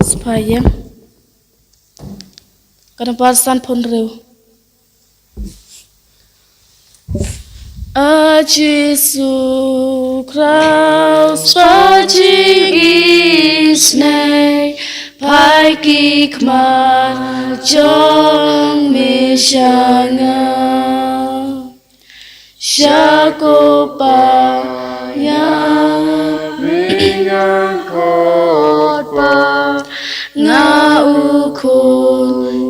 Supaya kenepasan pun rew. Jesus Christ, pajing isnei, pai kikma jong misyanga, syakopa yang ringan kotpa, ngaukun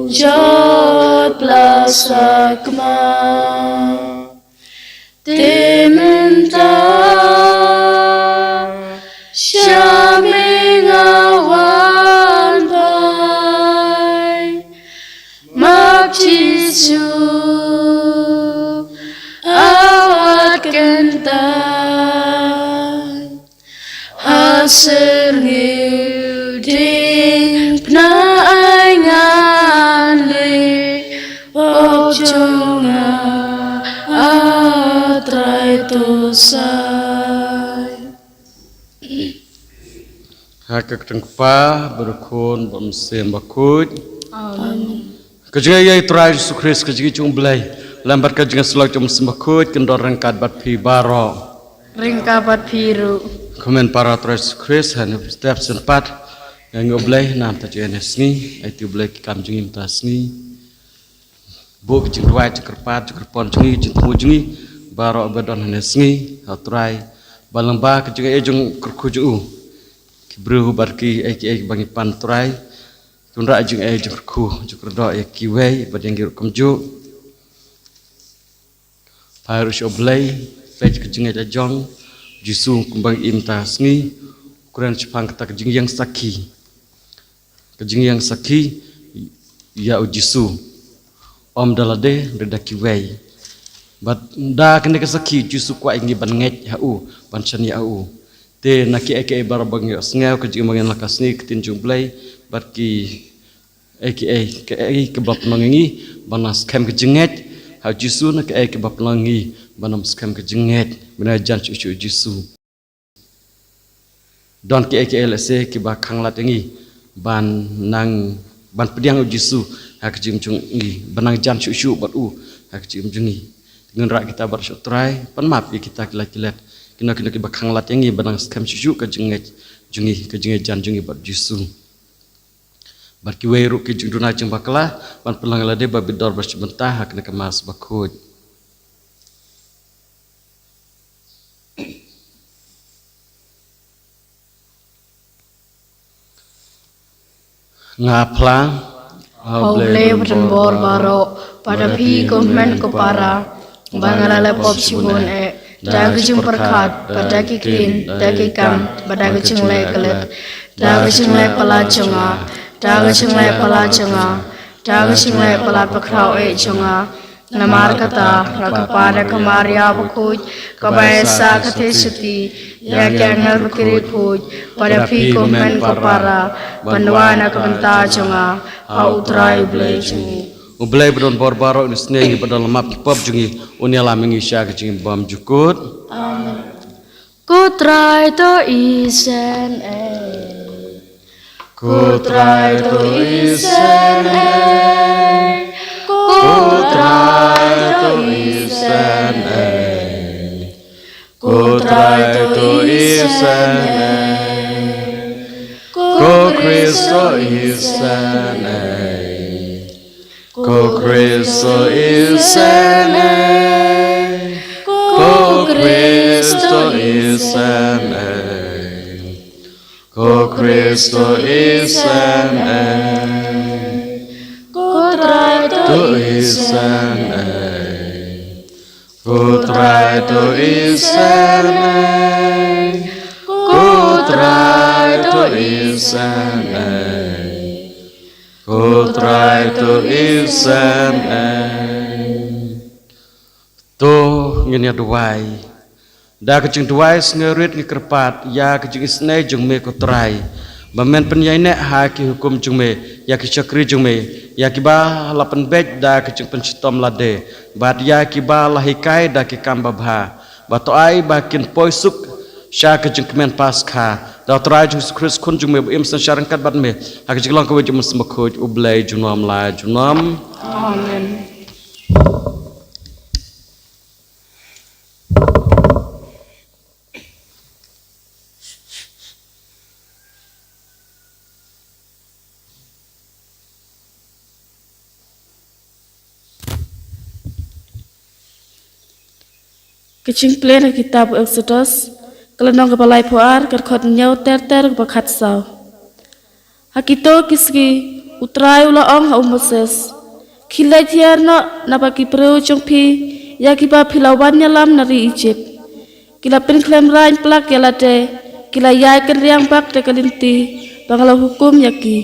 jod plasakma. Dementa Syaming awan pai Mak Jisu awat kentai Hasir nguding pnaai ngali Objonga atrai tosai. Hakak tengpa berkon bamsem bakut. Amin. Kejaya yai trai Yesus Kristus kejagi cung belai. Lambat kejagi selak cung sembakut kendor rengkat bat pi baro. Rengkat bat biru. Komen para trai Yesus Kristus han setiap sempat yang ngoblai nam tajuan esni. Aitu belai kam jungim tasni. Buk jeng dua jeng kerpat jeng kerpon jengi jeng temu jengi baro abadon hanesngi hatrai balamba ke jeng ejung kerkuju kibru barki eki bangi pantrai tunda jeng ejung kerku jeng kerdo eki wei badeng giru kemju harus oblay fej ke jeng ejong jisu kumbang imta sngi ukuran cepang kata ke jeng yang saki ya ujisu Om dalade redaki wei, but da kene kesaki jusu kwa ingi ban nget hau ban chan hau, te naki eke barabang yo sngau kejing mangen lakas ni ketin jumblai, but ki eke ke bap nangi banas kem kejenget, hau jusu nak eke bap nangi banam kem kejenget, bina jan cucu jusu. Don ki eke lese ki bakang latengi ban nang ban pediang jusu. Hak jim jung ngi benang jan syuk bat hak jim jungi dengan rak kita bersutrai pan map kita kilat kena bakang lat yang ngi benang skam syuk ke jenget jungi ke jenget jan jungi bat jisu barki weru ke jung duna jeng bakala pan pelang lade babidor bersebentar hak nak mas bakut ngaplang Oleh berembor baro pada pi komen kepara bangalala pop sibun dagu jung perkat pada kikin dagi kam pada kucing le kelet dagu jung le pala jonga dagu jung le pala jonga dagu jung le pala pakrau jonga namar kata kepada kemaria bukuj kebaisa ketesuti ya kenal berkiri puj pada pi komen kepara panduana kebenta jonga au trai blejungi ublai berdon barbaro nisne pada lemap kipop jungi unyala mengisya kecing bam jukut amin ku trai to isen ku trai to isen ku trai to isen ku trai to isen ku Kristo isen Ko Kristo isene, Ko Kristo isene, Ko Kristo isene, Ko trai to isene, Ko trai to isene, Ko trai to isene. Ku try to isen to ngene duai da kecing duai ngerit ngekerpat ya kecing isne jung me ku try bamen penyaine ha ki hukum jung me ya ki chakri jung me ya ki ba lapan bej da ki chung penchitom lade bat ya ki ba lahikai da ki kamba bha ba to ai ba kin poisuk sha ki chung kemen pas kha da trai jung Chris kun jung me im san sharan kat bat me ha ki long ko jum smakho ublai junom la junom Amen. Kecing plan kitab Exodus kalau nong kepalai puar kerkhot nyau ter kepakat sau. Hakito kiski utrai ula ong ha Moses. Kilai tiar no napaki preu jongpi ya kiba pilawan nyalam nari Egypt. Kila pen klem rain plak yalade kila yai kenriang bak de kalinti bangala hukum yaki.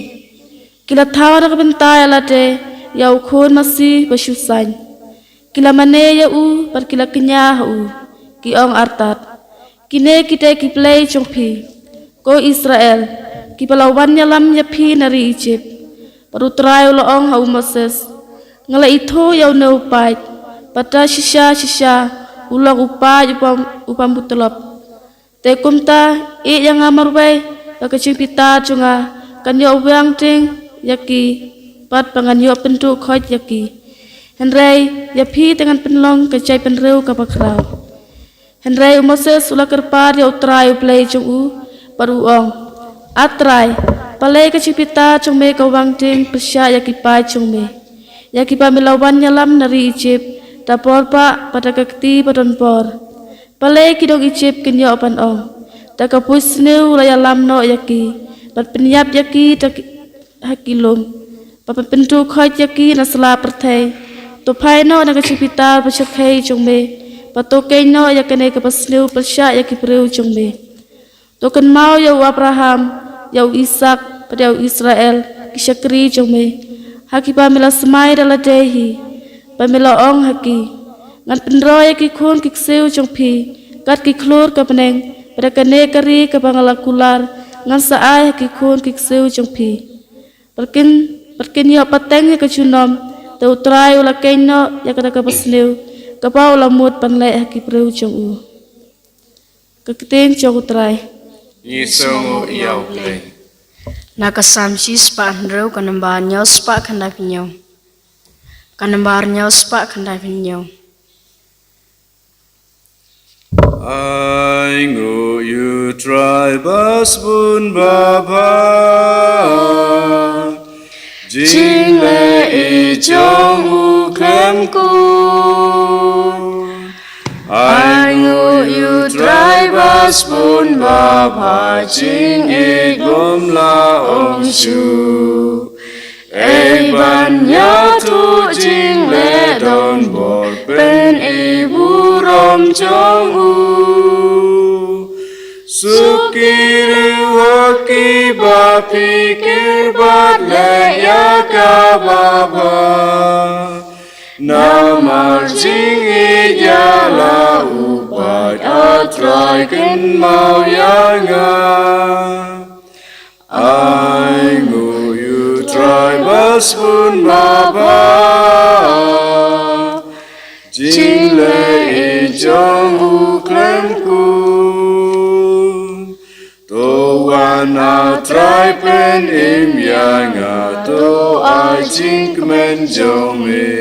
Kila tawar kebentai yalade ya ukun masih basyusan. Kila mane ya par kila kenya ki ong artat kine kita ki play jongpi ko Israel ki palawan nyalam yapi nari Egypt paru trai ulo ong ha Moses ngala itu ya no pai pada shisha ulang upai upam butolop te kumta yang amar bai bakacing pita junga kanyo wang ting yaki pat panganyo pentu khoj yaki Henry yapi dengan penlong kecai penreu kapakrau. Henry Moses ulah kerpar ya utrai play jong paru ong. Atrai palai kecipita jong me kawang ting pesya yakipai jong me. Yakipa melawan nyalam nari Egypt dapor pa pada kekti padon por. Palai kidong Egypt kenyo opan ong. Dakapus neu laya lam no yaki. Pat penyap yaki hakilum. Papa pentu khoj yaki nasla pertai. To pai no na kacipita pasakai jongme patokai no ya kene kapasliu pasya ya kipreu jongme to kan mau ya Abraham ya Ishak pada Israel kisyakri jongme haki pamela semai dala dehi pamela ong haki ngan penro ya ki khun kikseu jongpi kat ki klur ka peneng pada kene kari ka bangala kular ngan saai haki khun kikseu jongpi perkin ya pateng ya kajunom te utrai ula keno ya kata kapasliu kapau la mut panlai haki preu jong u kakten jong utrai Yisongo iau play. Nakasamsi spa andreu kanamba nyau spa kanda pinyau kanambar nyau spa kanda pinyau Aingo you tribes bun baba Jing le i jong u klem ku Aingo you tribes bun baba Jing i glom la ong shu E ban ya tu jing le don bor Ben i burom jong u Sukiru haki ba pikir bat le ya ka baba Namar jing i jala upat atrai ken mau yanga Aingo you tribes bun baba Jing le i jong u klem ku To wana trai pen im yanga To ai jing men jong me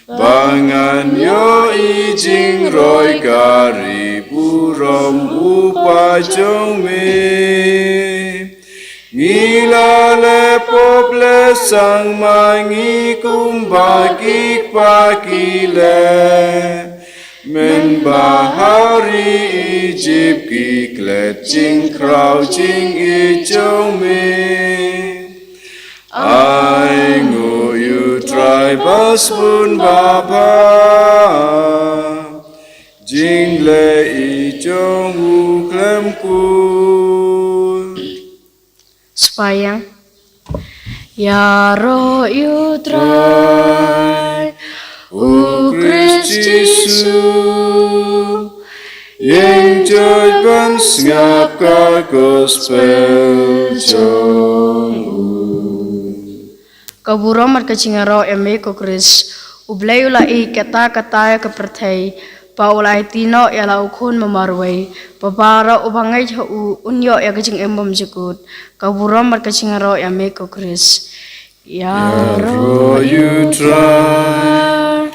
Bangan yo i jing roi kari Burom upa jong me Ngila le pople sang mangi kumbagi pagi le Men bahari Egypt ki klet jing krau jing i jong me Aingo you tribes bun baba Jing le i jong u klem ku supaya ya roh you try o Kristu yang judgments ngap ka gospel jong u Kaburo mat kachingaro eme ko Chris. Ublay ula I kata ke perthai. Pa ulai tino ya la ukun memarway. Papara ubangai u unyo ya kaching embom jekut. Kaburo mat kachingaro eme ko Chris. Ya For you try,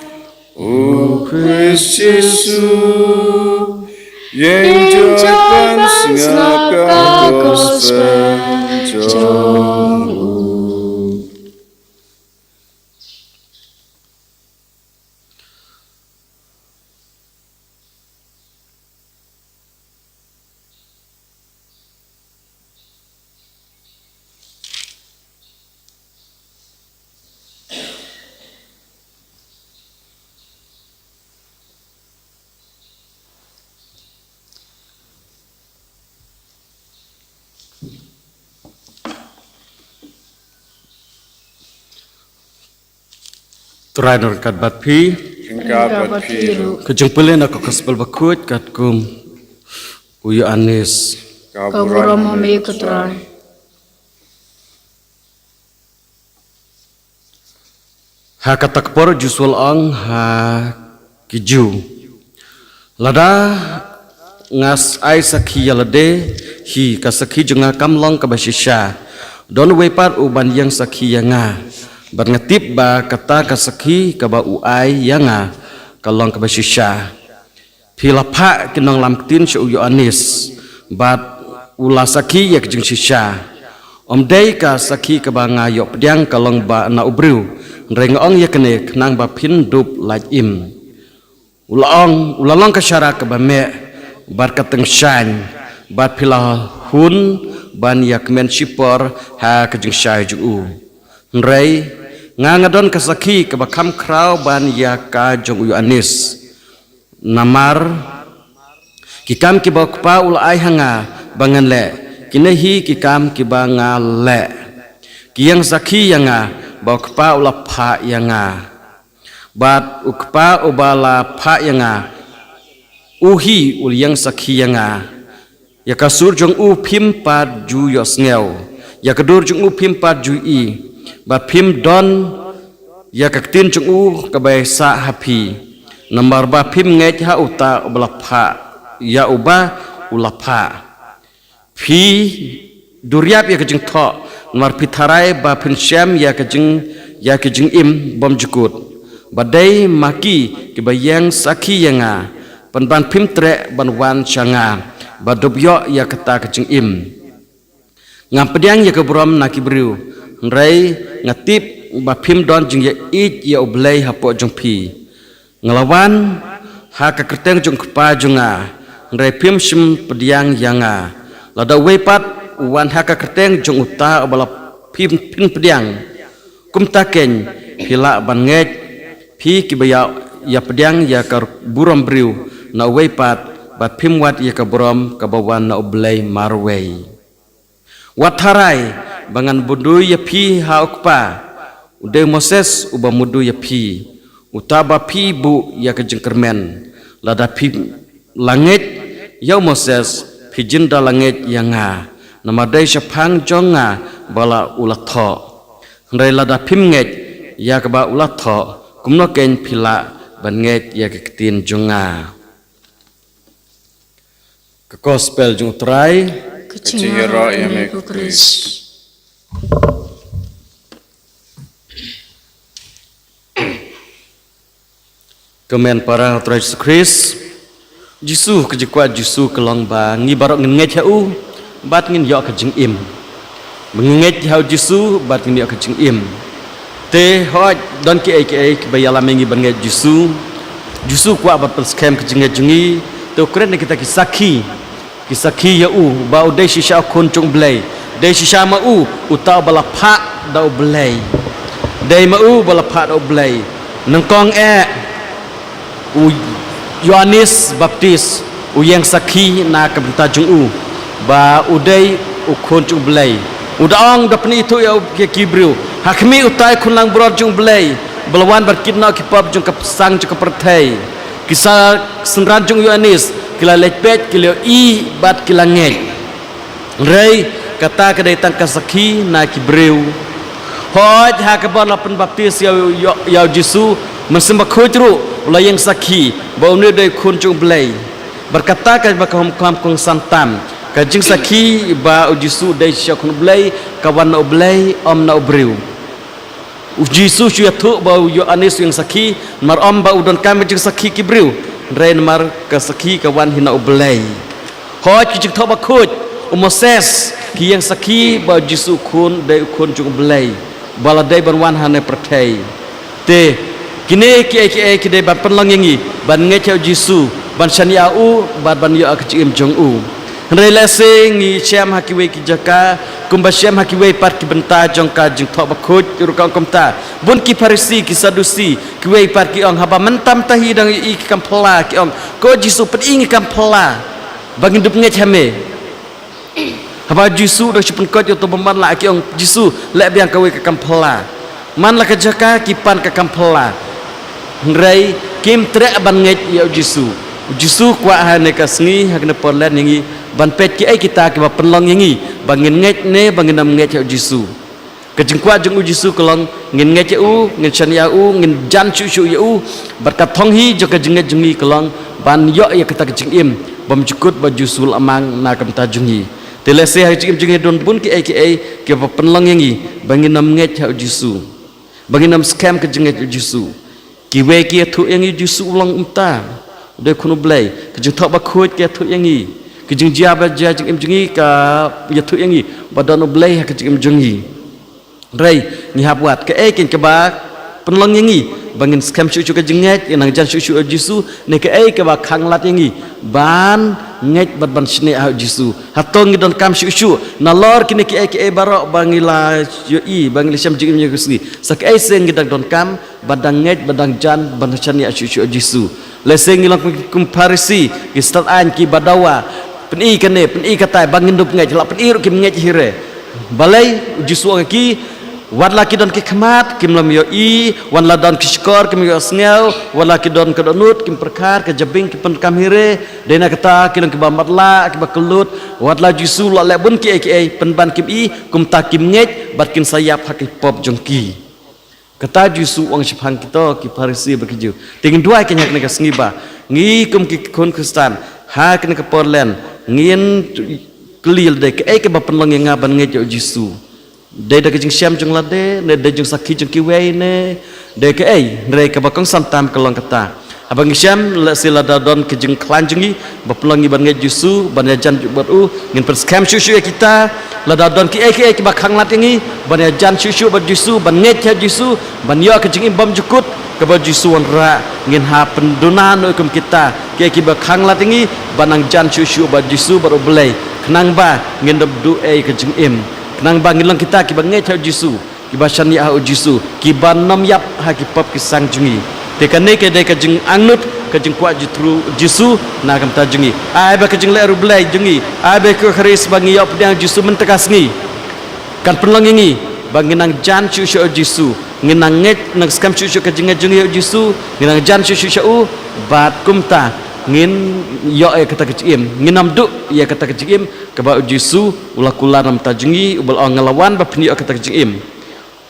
O Christ Jesus, yang joy singaka gospel jong. Terakhir kat batpi, Engkau piru, kejeng pelen aku gospel bakut kat kum uyu anis. Kaburo mame ko try. Ha katak por jusul ang ha kiju. Lada ngas ai sakhi yalade hi kasakhi junga kamlong kabashisha. Don wepat uban yang sakhi yanga. Ban ngatip ba kata kasakhi kaba uai yanga kalong kabashisha. Pilapa kinong lamtin sa uyu anis. Bat ula sakhi yak jeng shisha. Omday ka sakhi kaba ngayok pediang kalong ba na ubriu. Rengong yakne nang ba pindup laj im. Ulalong kasyara kaba me. Bat kateng shan. Bat pila hun ban yak men shipor ha kajeng syai ju'u. Nrei ngangadon kasaki kabakam kraw ban yaka jong uyu anis. Namar kikam kiba kupa ulai hanga bangan le. Kinehi kikam kiba nga le. Kiyang saki yanga bawa kupa ula pa yanga. Bat ukpa ubala pa yanga. Uhi ul yang saki yanga. Yakasur jong u pimpat ju yosngel. Yakadur jong u pimpat ju I. Bat pim don yakaktin jong u kabay sa hapi. Nambar ba pim ngej ha uta ubala pa. Ya uba ula pa. Pi duryap yakajeng to. Namar pitarai ba pin syam yakajeng im bom jukut. Badai maki kibayang saki yanga. Ban pim tre ban wan syanga. Badubyo ya kata kajeng im. Ngampediang ya keburam nakibriu. Nrai ngatip ba pim don jeng ya it ya ublay hapo jeng pi. Ngelawan ha kakerteng jeng kepa jenga. Nrai pim sim pediang yanga. Lada wepat wan ha kakerteng jeng uta ubala pim pediang. Kum taken pila ban ngej pi kibaya ya pediang ya keburam briu. Na wepat bat pim wat ya keburam kabawan na ublay marway. Watharai bangan budu ya pi ha ukpa. Ude Moses uba mudu ya pi. Utaba pi bu ya kejengkermen. Lada pi langit ya Moses pi jinda langit ya nga. Namadai syapang jonga bala ulat tho. Ndai lada pim ngej ya keba ulat tho. Kumno ken pila ban ngej ya keketin jonga. Ke gospel jung trai Kachingaro eme ko Chris. Kemen para trai Chris. Jisu kejekuat jisu kelong ba ngibarok ngengej hau bat ngin yok kejeng im. Mengengej hau jisu bat ngin yok kejeng im. Te hoj don ki ai bayala mengi ban ngej jisu. Jisu kwa bat perskem kejeng jengi. Te keren kita kisaki. Kisaki ya ba udai shisha koncung blay. Dai shisha ma utau bala pak dau blay. Dai ma bala pak dau blay. Nengkong Yohanes Baptis yang saki na kabenta jung ba udai koncung blay. Udaong dapni itu ya kibriu. Hakmi utai kunlang brod jung blay. Belawan berkidna kipap jung kapsang jung kapertai. Kisah senran jung Yohanes kila lepet kila I bat kila ngej. Rei kata kedai tangka saki na kibreu. hoj ha ka bon lapen baptis ya Yesus mesembah khujru ulayang sakhi bau ne dei khun chung blai berkata ka ba kam kong santam ka jing sakhi ba Yesus dei sya khun blai kawan no blai om no briu Yesus ya thu ba yo anis yang sakhi mar om ba udon kam jing sakhi ki briu rein mar ka sakhi kawan hina blai hoj ki jing tho ba khuj Moses ki yang sakhi ba Yesus khun dei khun chung blai baladai banwan hane pertai te kini ki de ban penlang yangi ban ngechau Yesus ban shaniau ban yo akchim jong u relase ngi chem hakiwe ki jaka kumba chem hakiwe par ki benta jong ka jing tho bakhut rukang komta bun ki farisi ki sadusi ki we par ki ong haba mentam tahi dang i ki kampla ki ong ko Yesus peding kampla bangin dup ngechame haba Yesus dah cepun kot yo to bamban la ki ong Yesus lek biang kawe ke kampla man la ka jaka ki pan ke kampla ngrei kim tre ban ngej ya Yesus kwa hane ka sngi hakne porlen yangi ban pet ki ai kita ki ba penlong yangi bangin ngej ne bangin nam ngej ya Yesus ke jengkwa jeng Yesus kelong ngin ngej u ngin chan ya u ngin jan chu chu ya u berkat thong hi jo ka jengej jengi kelong ban yo ya kita ke jeng im bam cukut ba Yesus amang na kam ta jengi telese ha jeng jeng don pun ki ai ki ba penlong yangi bangin nam ngej ya Yesus bangin nam scam ke jengej Yesus ki we ki thu yangi Yesus ulang umta de khunu blai ke jeng thok ba khuj ke thu yangi ke jeng jia ba jia jeng im jengi ka ya thu yangi badan blai ha ke jeng im jengi rei ni ha buat ke kin ke ba penlong yangi bangin scam chu chu ke jengej nang jan chu chu Yesus ne ke ke ba khang lat yangi ban ngej ban sne ha Yesus hatong don kam chu chu na lor kini ke barok bangila yo i bangila syam jeng im Yesus sak seng gidak don kam badang ngej badang jan ban chani chu chu Yesus leseng ilang kum farisi ki stat an ki badawa peni kene peni katai bangin dup ngej la peni ru ki ngej hire balai Yesus ki wan laki don ki khmat kim lam yo i wan la don ki skor kim yo sneu wan laki don ka donut kim perkar ke jabing ki pen kam hire dena kata ki don ki bamat la ki bakelut wan la Yesus la le bun ki pen ban kim i kum ta kim ngej bat kin sayap hak pop jongki kata Yesus wang sipang kita ki farisi berkeju tingin dua kenyak nega sengiba ngi kum ki kon Kristen ha kena ke porlen ngin kelil de ke ba penlong yang ngaban nge Yesus de de jing syam jung lade ne de jung sakhi jung ki wei ne de ke re ka ba kong santam kelong kata abang syam la sila dadon ke jing klan jungi ba penlong ban nge Yesus ban jan buat ngin per scam syusyu kita la dadon ki ba khang lat ngi ban jan syusyu ba Yesus ban nge Yesus ban yo ke jing bam jukut ke ba Yesus wan ra ngin ha pendunan no kum kita ki ba khang lat ngi banang jan syusyu ba Yesus baru belai kenang ba ngin du ke jing im nang bangilang kita ki bangai chau Yesus ki basan ya Yesus ki ban nam yap ha ki pop ki sang jungi te kane ke de ka jing angnut ka jing kwa jutru Yesus na kam ta jungi ai ba ka jing le ru blai jungi ai ba ko kharis bangi yop dang Yesus mentekas ngi kan penlang ngi banginang jan chu chu Yesus nginang nget nang skam chu chu ka jing jungi Yesus nginang jan chu chu u bat kumta ngin yo kata kecim nginam du ya kata kecim ke ba Yesus ulah kula nam tajungi ubal ngelawan ba pni kata kecim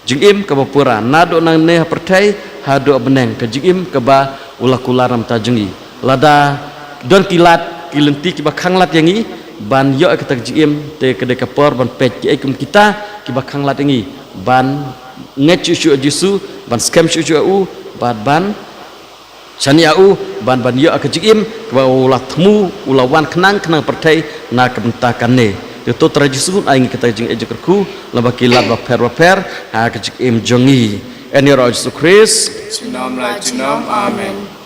jingim ke ba pura nado nang ne pertai hado beneng ke jingim ke ba ulah kula nam tajungi lada don kilat kilenti ki ba khanglat yangi ban yo kata kecim te ke de kapor ban pet ki kum kita ki ba khanglat yangi ban ngechu chu Yesus ban scam chu chu u ban Sani au ban yo akajim kwa ulah temu ulah wan kenang pertai na kebentakan ne itu tradisi aing kita jing ejekerku laba kilat ba per akajim jongi eni ro Yesus Kristus Jinam la jinam amen.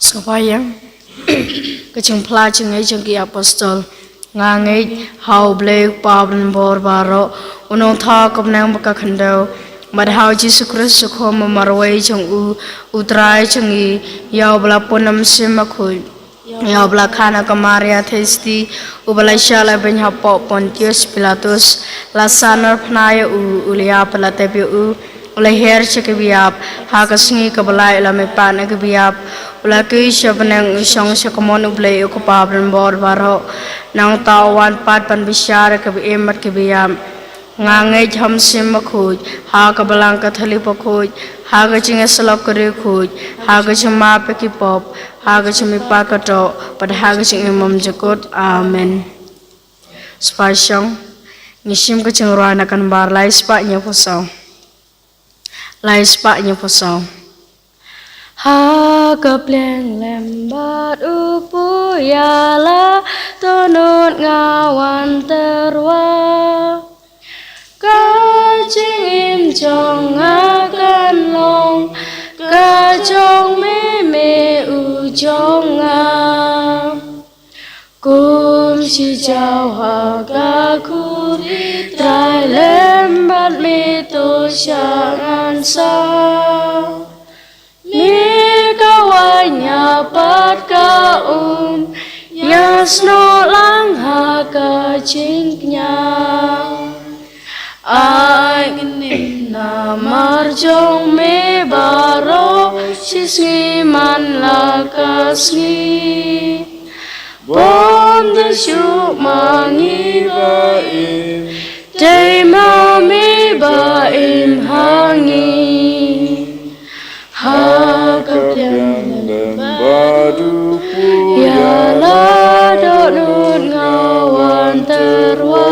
Sapayang kachung pla chung ai chung ki apostol ngangai how blake pabn bor baro unong tha kop nang baka khando mad how Jesus Christ khom marwai chung utrai chung I yaw bla ponam simakhui yaw bla khana kamaria thesti ubala shala ben hapo Pontius Pilatus lasanar phnaya ulia palatepi Ulahir cekabiap, hagasngi kabalai la me pan kabiap, ulaki siapanang isang siakamon ublay ukupabran bor baro, nang tawan pat pan bisyara kabiimat kabiam, ngangay hamsim makuj, hagabalang kathalipakuj, hagaching asalok karikuj, hagaching mapakipop, hagaching mipakato, pad hagaching imam jakut, amen. Spasyong, ngisim kaching ruana kan barlay spaknya pusaw. Lai spaknya posong. Hagap leng lembat upu yala tonut ngawan terwa. Kajing im jong akan long, kajong meme ujong kum si jauh hagaku trai lembat mitu syangan sa mi kawanya pat ka yasno lang haga jingnya ai na marjong me baro sisngi man lakasngi Bom the shoot mangi baim, day mami baim hangi, hagap yang badu yala donut ngawan terwa,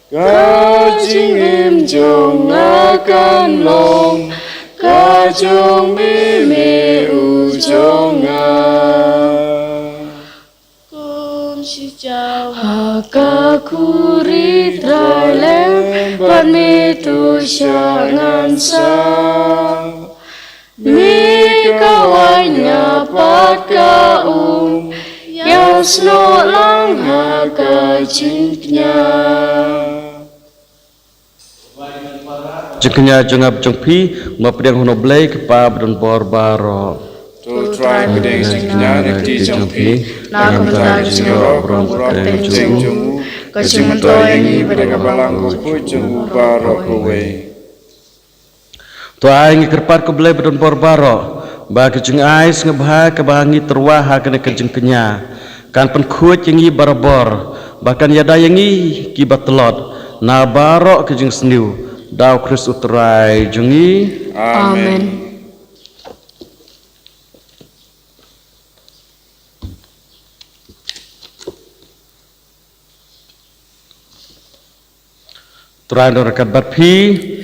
kajing im jong akan long, kajong mimi ujong Haka kurit railem pan mitu syangan sa mi kawanya pat ka yasno lang haka jingnya Jengkenya jengap jengpi mapriang hono blay kepa bron bor baro To try pedeng singnya nekti jengpi na kementar jengro bron proteng jengmu kacing mentoyangi pada kabalang kupu jengmu baro kowe To aingi kerpat ko blay bron bor baro ba kejeng ais ngebah kebahangi terwaha kena kejengkenya kan penkuat yangi barabor bahkan yada yangi kibat telot na baro kejeng seniu Dau Kristus uterai jengi. Amen. Terai dorakat batpi.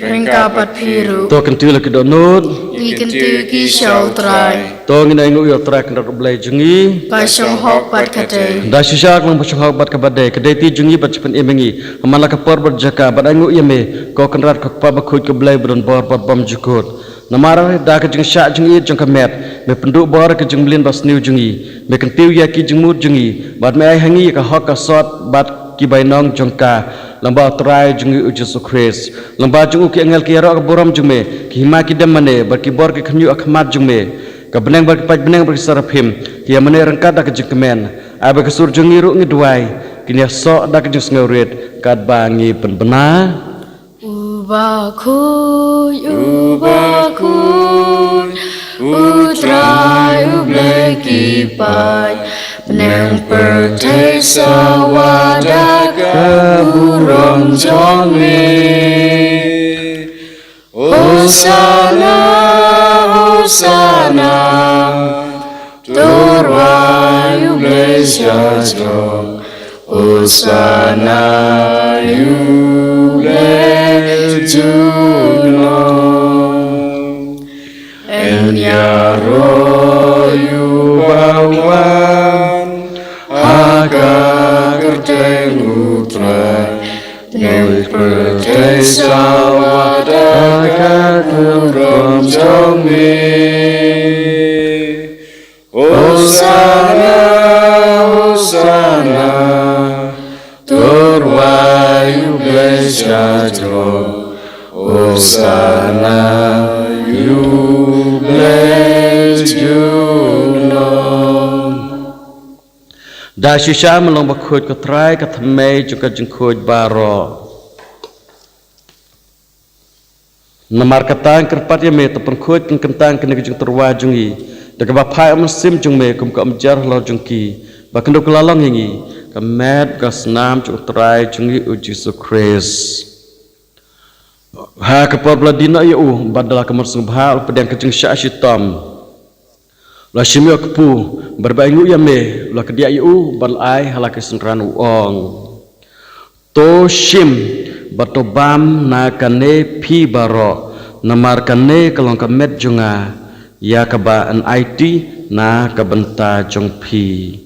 Ringka bat biru. To kentil ke donut. Ikentu ki syau terai. To ngina ingu yo terai kendar belai jengi. Pasyong hok bat kate. Da sisyak lang pasyong hok bat kabade. Kedai ti jengi bat cepen imengi. Hamala kapor berjaka bat ingu yame. Ko kendar kok pabakut ke belai bron bor bat bom jukut. Namara da ke jeng syak jengi jeng kamet. Me penduk bor ke jeng blin bas niu jengi. Me kentil ya ki jeng mut jengi. Bat me ai hangi ka hok ka sot bat ki bainong jengka. Lamba terai jengi Yesus Kristus. Lamba jengu ki angel ki ro ka boram jengme. Ki hima ki demane bar ki bor ki khnyu akhmat jengme. Ka beneng bar ki paj beneng bar ki sarapim. Ki amane rangkat da ke jeng kemen. Aba ke sur jengi ru ngidwai. Kini sok da ke jeng ngaurit kad bangi penbena. Ubakuy, utrai ubleki pai, beneng pertai sawada kaburong jongi. Hosana, Hosana, turwai ublesya jong. Hosana, Juno en yaroyu bawan aga kerteng utrai Nui pertai sawada kadurom jongi Hosana, Hosana, Torwa you bless Jacob. Hosana, you bless you, Lord. Da shisha melong bakhut ko try ka thmei chu ka jingkhoj baro. Namar katang kerpat ya me to pengkhoj ken kentang ken jing terwa jungi. Da ka ba phai am sim jung me kum ka am jar lo jungki. Ba kendo kelalong yangi ka met ka snam chu try jungi u Jesus Christ. Ha ka por bladina ya u badala ka mersung bha pedang ka jing sya shitam. La shimyo kepu berbaingu ya me la kedia yu balai halake senran uong to shim batobam na kane pi baro namar kane kalong kamet junga ya kaba an IT na kabenta jong pi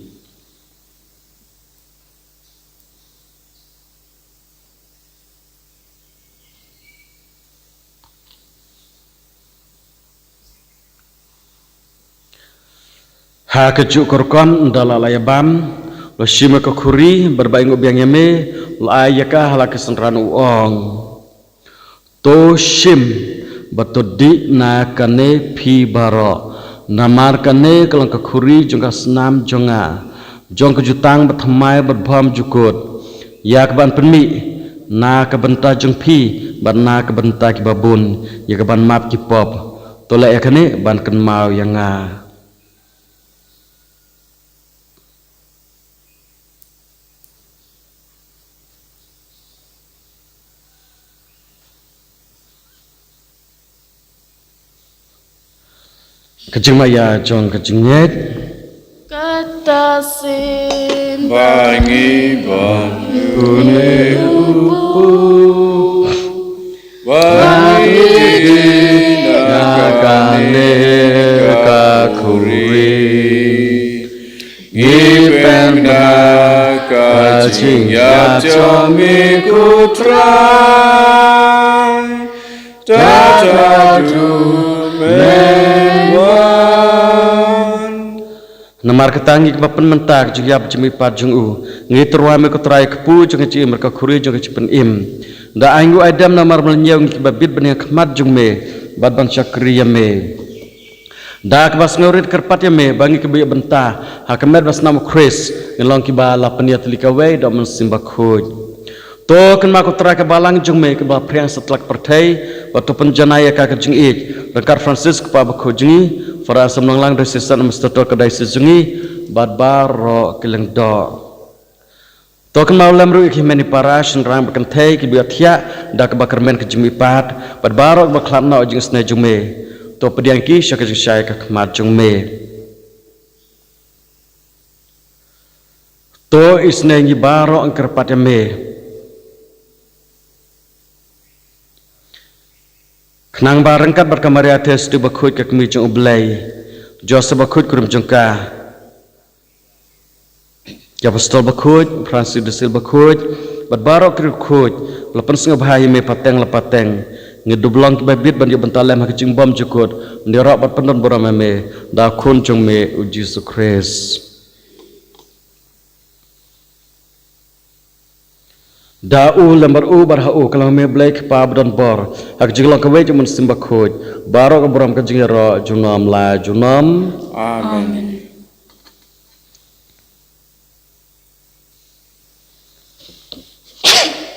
ha kejuk korkon ndala layabam lo shima ko khuri berbaingu biang yame lo ayaka halake senran uong to shim batodi na kane pi baro namar kane kalong ka khuri jongka snam jonga jong kejutang bathamai batbham jukut yak ban penmi na ka benta jong pi ban na ka benta ki babun yak ban map ki pop to la yakane ban kan mau yanga kajing maya jong kajing nyet Katasin Bangi bangune upu Bangi nakane kakuri Ngipem nakajing yap jomi kutrai Tatadu namar ketangi kepapen mentak juga jemi pajung u ngi terwame ko trai kepu jung ci merka khuri jung ci pen im da aingu adam namar melnyau ngi babit ben khmat jung me bad ban syakriya me da kebas ngorit kerpat ya me bangi ke biya benta hakamet bas nam Chris ngelong ki bala peniat likawe do men simba khoj to kan ma ko trai ke balang jung me ke ba priang setlak perthai batu penjanaya ka ke jung ik rekar Francis ke pa khojngi Fara semnang lang desisan mestator kedai sejungi bad baro kileng do. Token maulam ru ikimeni parash nrang bakantei kibiatia dak bakarmen kejumi pat bad baro baklamna ojing sne jume. To pediangki syaka syai ka kmat jume. To isne ngi baro angker patame. Kenang bareng kat berkamari atas di bakut ke kami jeng ublai, Joseph bakut kurum jengka, Apostol bakut, Francis de Sales bakut, berbarok kerukut, lepas sengah bahaya me pateng lepateng, ngedublong kebabit banyak bentalem hakicing bom jukut, ndirok berpendon boram me, dah kun jeng me uji Yesus. Da'u lembar u barha'u kalau me black pa badon bor hak jiglang kawe jumun simba khoj baro ka boram ka jingero junam la junam Amen.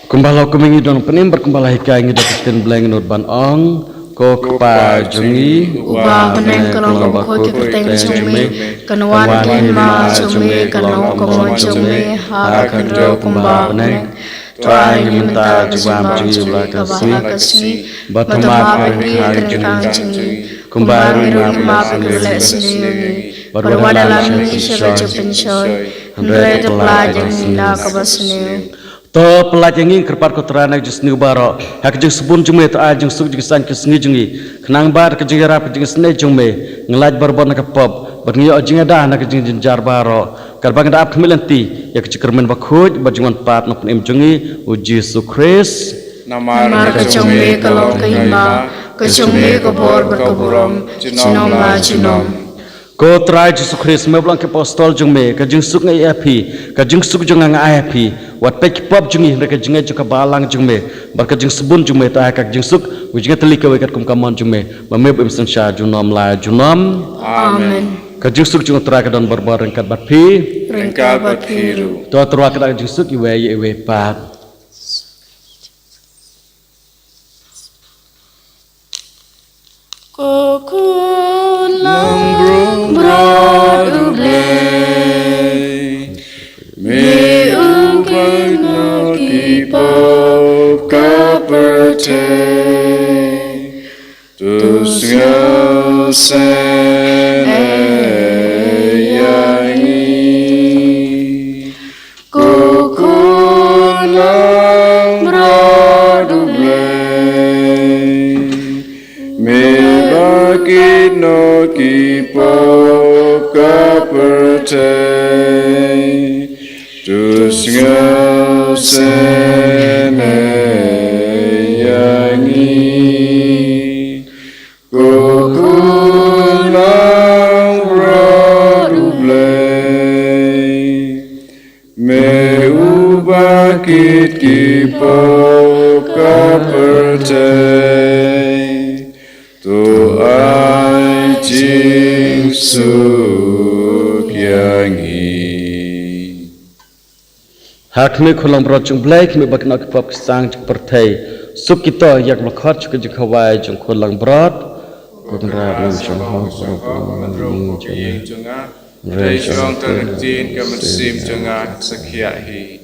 kumbalo kumingi don penim berkumbala hikai ngi dapetin bleng nur ban ong ko pa jungi Uba beneng kalau kau keteng cumi kanuan kima cumi kanu kamu cumi ha kendro kumba beneng Tuan yang minta jubam jungi belakasni Batama pergi terkang jungi Kumbaru nama pergi sini Perwadalam ini syaka pensoy Hendrai pelajar minda kabasni to pelajang kerpat kotoran ak jus baro hak jeng sebun jume to a jeng suk jeng san ke sngi jungi kenang bar ke jeng rap jeng sne jume ngelaj barbon ke pop berngiyo jeng ada nak jeng jar baro karbang da ap kemilanti ya ke cikermen bakhuj bajungan pat no pen jungi uji Yesus Kristus Namar kecumi kalau keimba kecumi kebor berkeburom cinom la cinom Ko try Jesu Christ me blang ke apostol jung me ka jung suk ngai api ka jung suk jung ngai api wat pe ki pop jung ni ka jung ka balang jung me bar ka jung sebun jung me ta ka jung suk wi jung teli ka we kat kum kamon jung me ma me bim sang sha jung nom la jung nom Amen. ka jung suk jung try ka don barbar kat bat pi Ringkat berpiru. to terwa ka jung suk i we pat Kukulang Broadway, may upang nagipop kapatay, tus nga sanayangi. Kukulang Broadway, may bakit nagipop kapatay, tus nga sanayangi. Kukulang Broadway, may bakit kipop kapatay, to ay jing sukyangi. hak me khulang bro chung black me bak nak pop sang chung perthai suk kita yak lakhot chung jung khawai chung khulang brot ko ra me chung ho Đây trong tầng tin cầm sim cho ngài sắc hiện hi.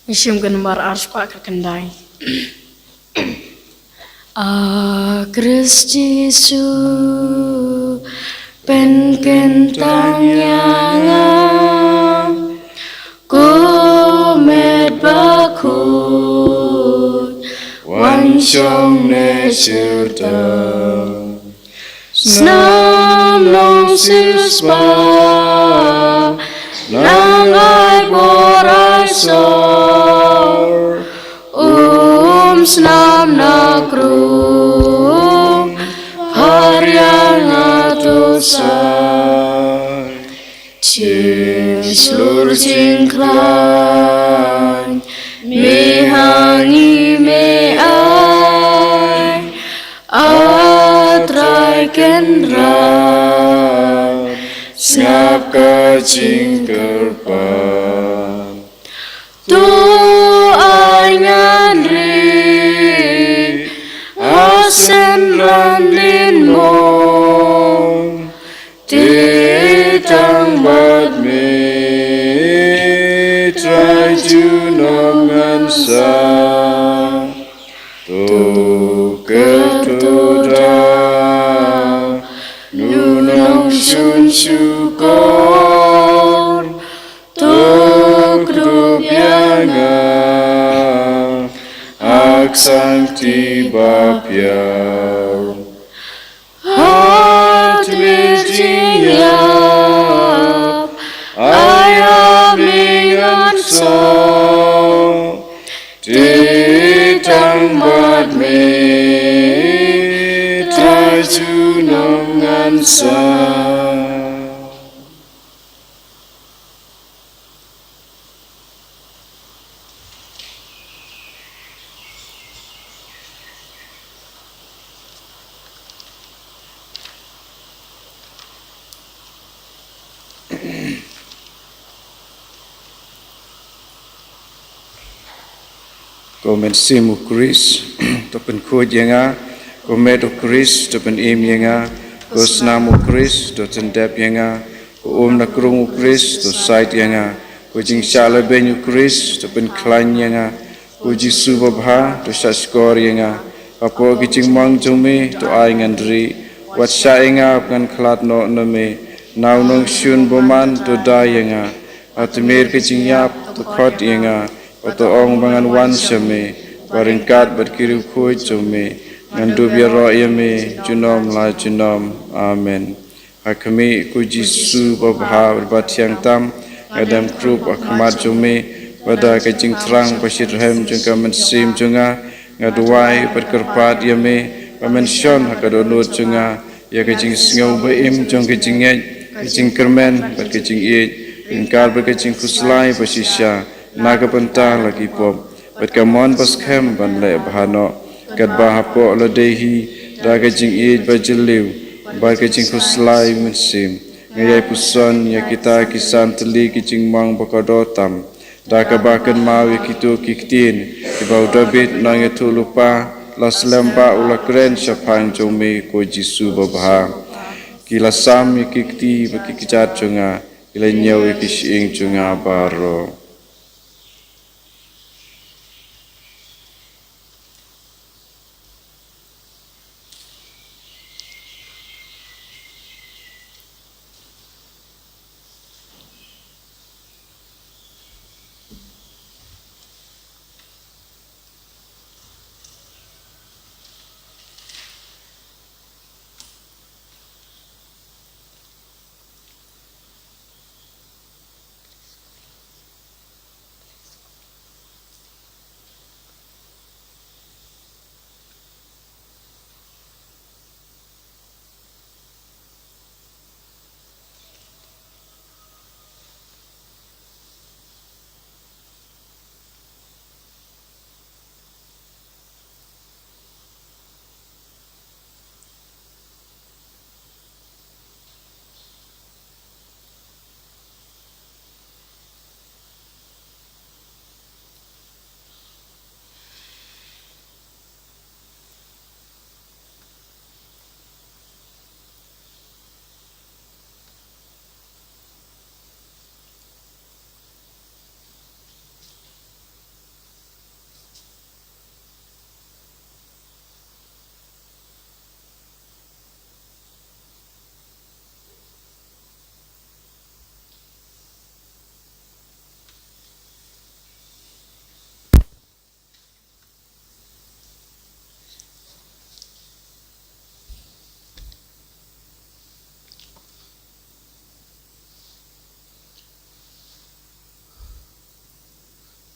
Isim genbar ars pak kendai. Kristu pen kentang yang komet bakut Wan trong ne chirta. Snam nong sispa nangai borai sor snam na krum haryang atusai cing slur cingklan me hangi me ai atrai kenra Snap ka cingkerpan. tu angan ri asen landin mong Titang bat me chu nom ngan sa Komen simu Chris topen ko jenga komedo Chris topen im jenga kosnamu Chris toten dep jenga ko na krungu Chris to site jenga ko jing shala benyu Chris topen klan jenga ko jisu babha to shaskor jenga apo gijing mang jome to ai ngandri wat sha jenga kan klat no nome naw nong shun boman to da jenga atmer gijing yap to khot jenga Oto ong bangan wan shame, baringkat berkiru kuy jome, ngandu biaro yame, junom la junom, amen. Hakami ku Jisu babha berbatiang tam, ngadam krup akmat jome, pada kajing terang pasir hem jengka mensim jenga, ngaduai berkerpat yame, pamension hakadonut jenga, ya kajing singau beim jeng kajing ngej, kajing kermen berkajing ij, ingkar berkajing kuslai pasisya, naga pentah lagi pop berkamon paskem ban le bahano kat bahapo ladehi daga jing id bajeliu bar ke jing kuslai mensim ngayai puson ya kita kisan teli kijing mang bakadotam daga bakan mawi kitu kiktin kibau dabit nang itu lupa las lempa ula kren syapang jome ko Jisu babha kila sam kikti baki kicat junga kila nyau ikising junga baro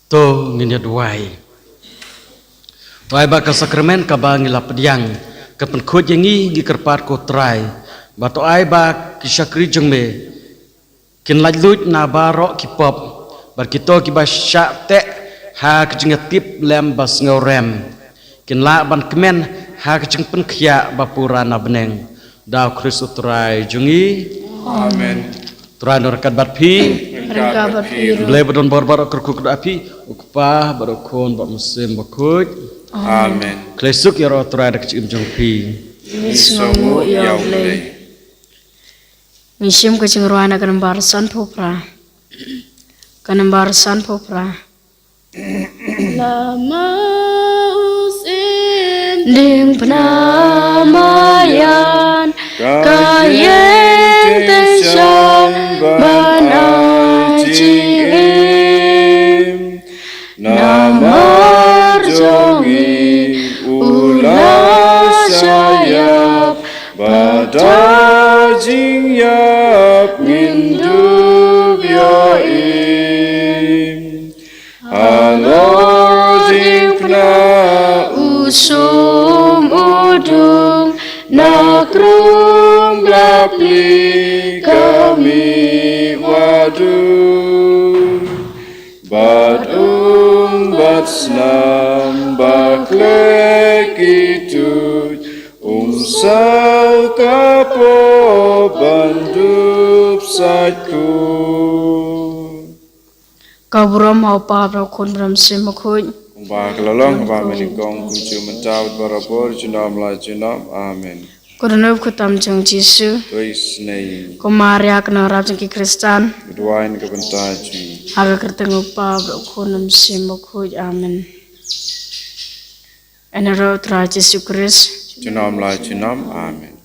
To nginyat wai baka sakramen ka ba ngila pediang ka penkhot yangi gi kerpat ko trai bato ai ba kisakri jengme kin lajlut na baro kipop bar kito ki ba syak te ha kejngatip lem bas ngorem kin la ban kemen ha kejeng pen khya ba purana beneng daw Kristus trai jungi amen trai norkat bat phi Mereka berbiru. Belai bedon barbar kerkuk api, ukpah barokon bak musim bakut. amen Klesuk ya roh terai dak cim jongpi. Misomu ya ulei Mishim kecing ruana kanembar san popra. Kanembar san popra. Lama usin ding penamayan kayen tension banai jing namar jongi ulas sayap badajing yap ngindub yaim alor jing pna usum udu Nakrum glapli kami wadu bat snam baklek itu umsau kapo bandup saku Kabram hau pa bro kun bram sim khoi ba kelalong ba menikong kuncu mencawat barapor junam la junam amen Kudanub kutam jeng Jisu tuis nei Kumaria kena rap jeng ki Kristan keduain kebentaju Aga kertengu pa bro kun sim khoi amen Enero tra Jisu Kris junam la junam amen